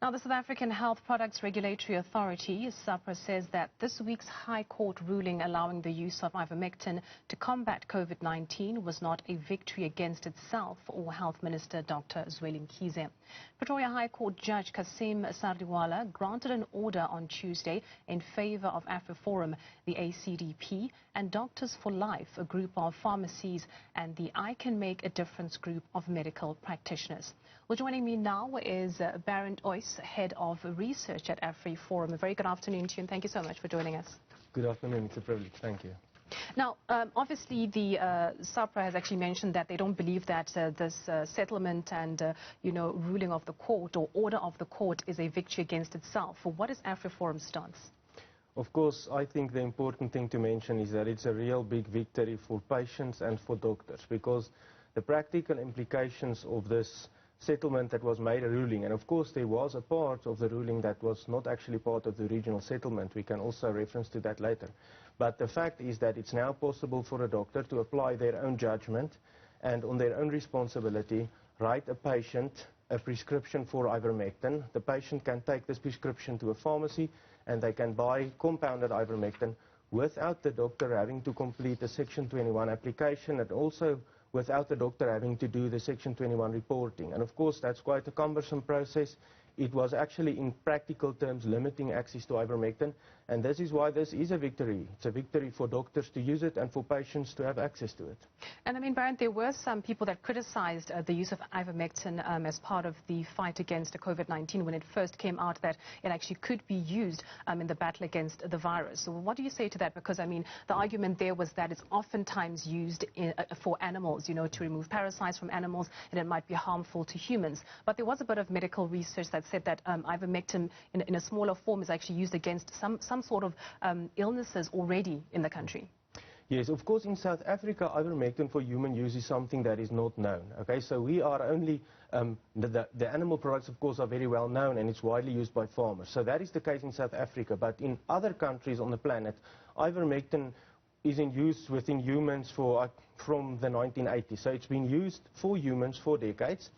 Now, the South African Health Products Regulatory Authority, Sahpra, says that this week's High Court ruling allowing the use of Ivermectin to combat COVID-19 was not a victory against itself or Health Minister Dr Zweli Mkhize. Pretoria High Court Judge Cassim Sardiwalla granted an order on Tuesday in favour of AfriForum, the ACDP and Doctors for Life, a group of pharmacies, and the I Can Make a Difference group of medical practitioners. Well, joining me now is Baron Oys, Head of Research at AfriForum. A very good afternoon to you, and thank you so much for joining us. Good afternoon. It's a privilege. Thank you. Now, obviously, the Sahpra has actually mentioned that they don't believe that this settlement and, ruling of the court or order of the court is a victory against itself. What is AfriForum's stance? Of course, I think the important thing to mention is that it's a real big victory for patients and for doctors, because the practical implications of this settlement that was made a ruling, and of course there was a part of the ruling that was not actually part of the original settlement. We can also reference to that later. But the fact is that it's now possible for a doctor to apply their own judgment and on their own responsibility write a patient a prescription for Ivermectin. The patient can take this prescription to a pharmacy and they can buy compounded Ivermectin without the doctor having to complete a Section 21 application, and also without the doctor having to do the Section 21 reporting. And of course, that's quite a cumbersome process. It was actually, in practical terms, limiting access to Ivermectin, and this is why this is a victory. It's a victory for doctors to use it and for patients to have access to it. And I mean, Baron, there were some people that criticized the use of Ivermectin as part of the fight against COVID-19 when it first came out that it actually could be used in the battle against the virus. So what do you say to that? Because, I mean, the argument there was that it's oftentimes used for animals, to remove parasites from animals, and it might be harmful to humans. But there was a bit of medical research that said that Ivermectin in a smaller form is actually used against some sort of illnesses already in the country. Yes, of course, in South Africa, Ivermectin for human use is something that is not known. Okay, so we are only, the animal products, of course, are very well known and it's widely used by farmers. So that is the case in South Africa. But in other countries on the planet, Ivermectin is in use within humans from the 1980s. So it's been used for humans for decades.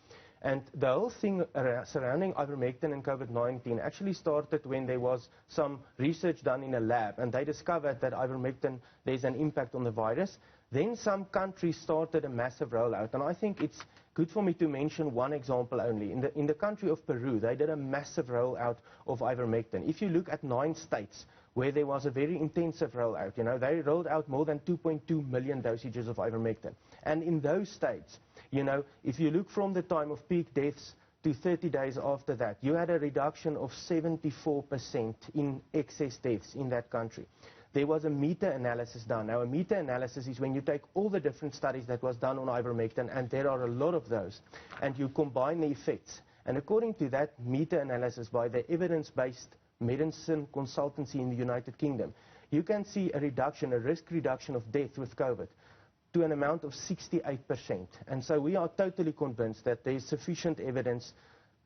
And the whole thing surrounding Ivermectin and COVID-19 actually started when there was some research done in a lab, and they discovered that Ivermectin, there's an impact on the virus. Then some countries started a massive rollout, and I think it's good for me to mention one example only. In the country of Peru, they did a massive rollout of Ivermectin. If you look at 9 states where there was a very intensive rollout, they rolled out more than 2.2 million dosages of Ivermectin. And in those states, if you look from the time of peak deaths to 30 days after that, you had a reduction of 74% in excess deaths in that country. There was a meta-analysis done. Now, a meta-analysis is when you take all the different studies that was done on Ivermectin, and there are a lot of those, and you combine the effects. And according to that meta-analysis by the evidence-based medicine consultancy in the United Kingdom, you can see a reduction, a risk reduction of death with COVID to an amount of 68%. And so we are totally convinced that there is sufficient evidence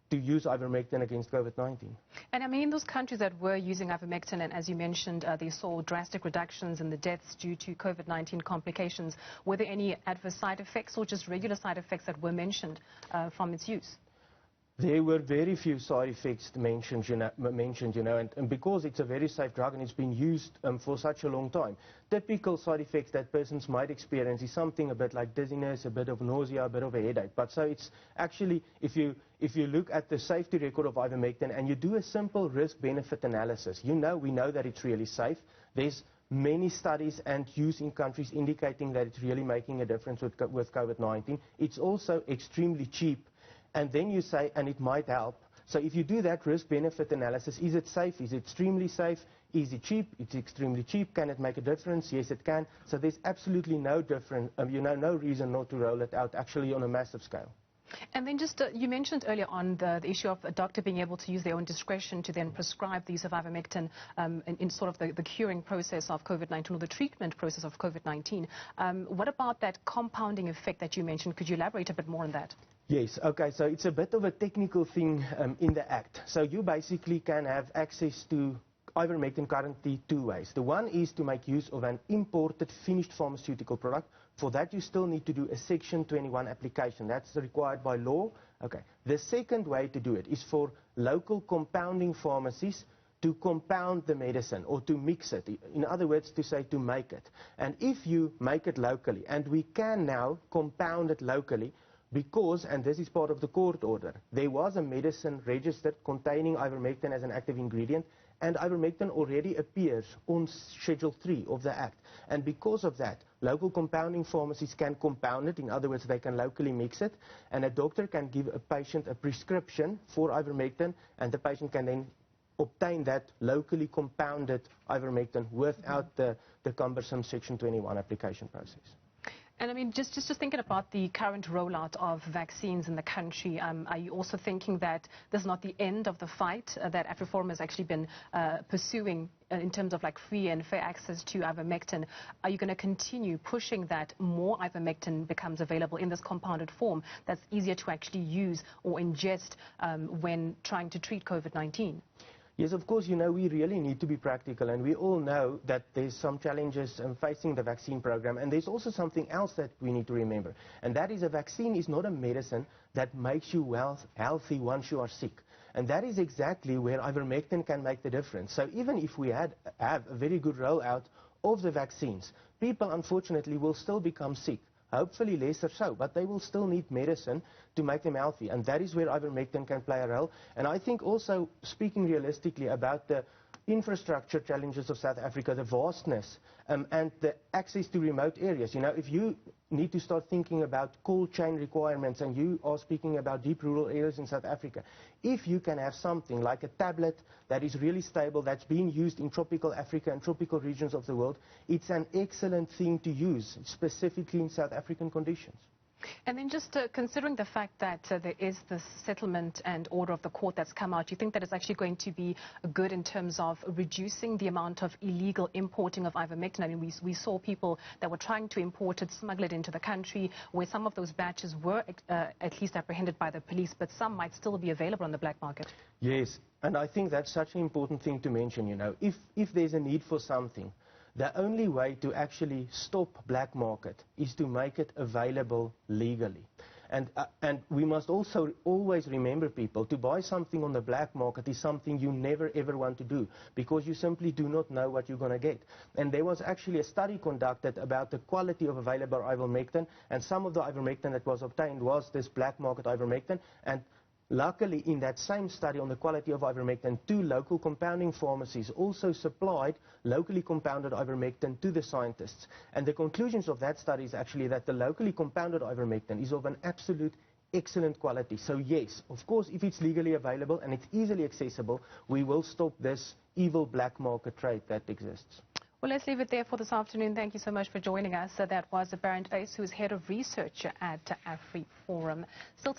to use Ivermectin against COVID-19. And I mean, in those countries that were using Ivermectin, and as you mentioned, they saw drastic reductions in the deaths due to COVID-19 complications. Were there any adverse side effects or just regular side effects that were mentioned from its use? There were very few side effects mentioned, and because it's a very safe drug and it's been used for such a long time. Typical side effects that persons might experience is something a bit like dizziness, a bit of nausea, a bit of a headache. But so it's actually, if you look at the safety record of Ivermectin and you do a simple risk-benefit analysis, we know that it's really safe. There's many studies and use in countries indicating that it's really making a difference with COVID-19. It's also extremely cheap. And then you say, and it might help. So if you do that risk-benefit analysis, is it safe? Is it extremely safe? Is it cheap? It's extremely cheap. Can it make a difference? Yes, it can. So there's absolutely no difference, no reason not to roll it out actually on a massive scale. And then just, you mentioned earlier on the issue of a doctor being able to use their own discretion to then prescribe the use of Ivermectin in sort of the curing process of COVID-19 or the treatment process of COVID-19. What about that compounding effect that you mentioned? Could you elaborate a bit more on that? Yes, okay, so it's a bit of a technical thing in the Act. So you basically can have access to Ivermectin currently 2 ways. The one is to make use of an imported finished pharmaceutical product. For that, you still need to do a Section 21 application. That's required by law, Okay. The second way to do it is for local compounding pharmacies to compound the medicine or to mix it. In other words, to say to make it. And if you make it locally, and we can now compound it locally because, and this is part of the court order, there was a medicine registered containing ivermectin as an active ingredient, and ivermectin already appears on Schedule 3 of the Act. And because of that, local compounding pharmacies can compound it. In other words, they can locally mix it, and a doctor can give a patient a prescription for ivermectin, and the patient can then obtain that locally compounded ivermectin without the cumbersome Section 21 application process. And I mean, just thinking about the current rollout of vaccines in the country, are you also thinking that this is not the end of the fight that AfriForum has actually been pursuing in terms of like free and fair access to ivermectin? Are you going to continue pushing that more ivermectin becomes available in this compounded form that's easier to actually use or ingest when trying to treat COVID-19? Yes, of course, you know, we really need to be practical, and we all know that there's some challenges facing the vaccine program, and there's also something else that we need to remember, and that is a vaccine is not a medicine that makes you healthy once you are sick. And that is exactly where ivermectin can make the difference. So even if we have a very good rollout of the vaccines, people unfortunately will still become sick. Hopefully lesser so, but they will still need medicine to make them healthy, and that is where ivermectin can play a role. And I think also, speaking realistically about the infrastructure challenges of South Africa, the vastness and the access to remote areas. You know, if you need to start thinking about cold chain requirements, and you are speaking about deep rural areas in South Africa, if you can have something like a tablet that is really stable, that's being used in tropical Africa and tropical regions of the world, it's an excellent thing to use, specifically in South African conditions. And then just considering the fact that there is this settlement and order of the court that's come out, do you think that it's actually going to be good in terms of reducing the amount of illegal importing of ivermectin? I mean, we saw people that were trying to import it, smuggle it into the country, where some of those batches were at least apprehended by the police, but some might still be available on the black market. Yes, and I think that's such an important thing to mention, you know. If there's a need for something, the only way to actually stop black market is to make it available legally. And we must also always remember, people, to buy something on the black market is something you never ever want to do, because you simply do not know what you're going to get. And there was actually a study conducted about the quality of available ivermectin, and some of the ivermectin that was obtained was this black market ivermectin. And luckily, in that same study on the quality of ivermectin, 2 local compounding pharmacies also supplied locally compounded ivermectin to the scientists. And the conclusions of that study is actually that the locally compounded ivermectin is of an absolute excellent quality. So yes, of course, if it's legally available and it's easily accessible, we will stop this evil black market trade that exists. Well, let's leave it there for this afternoon. Thank you so much for joining us. That was Barend Ace, who is Head of Research at AfriForum. Still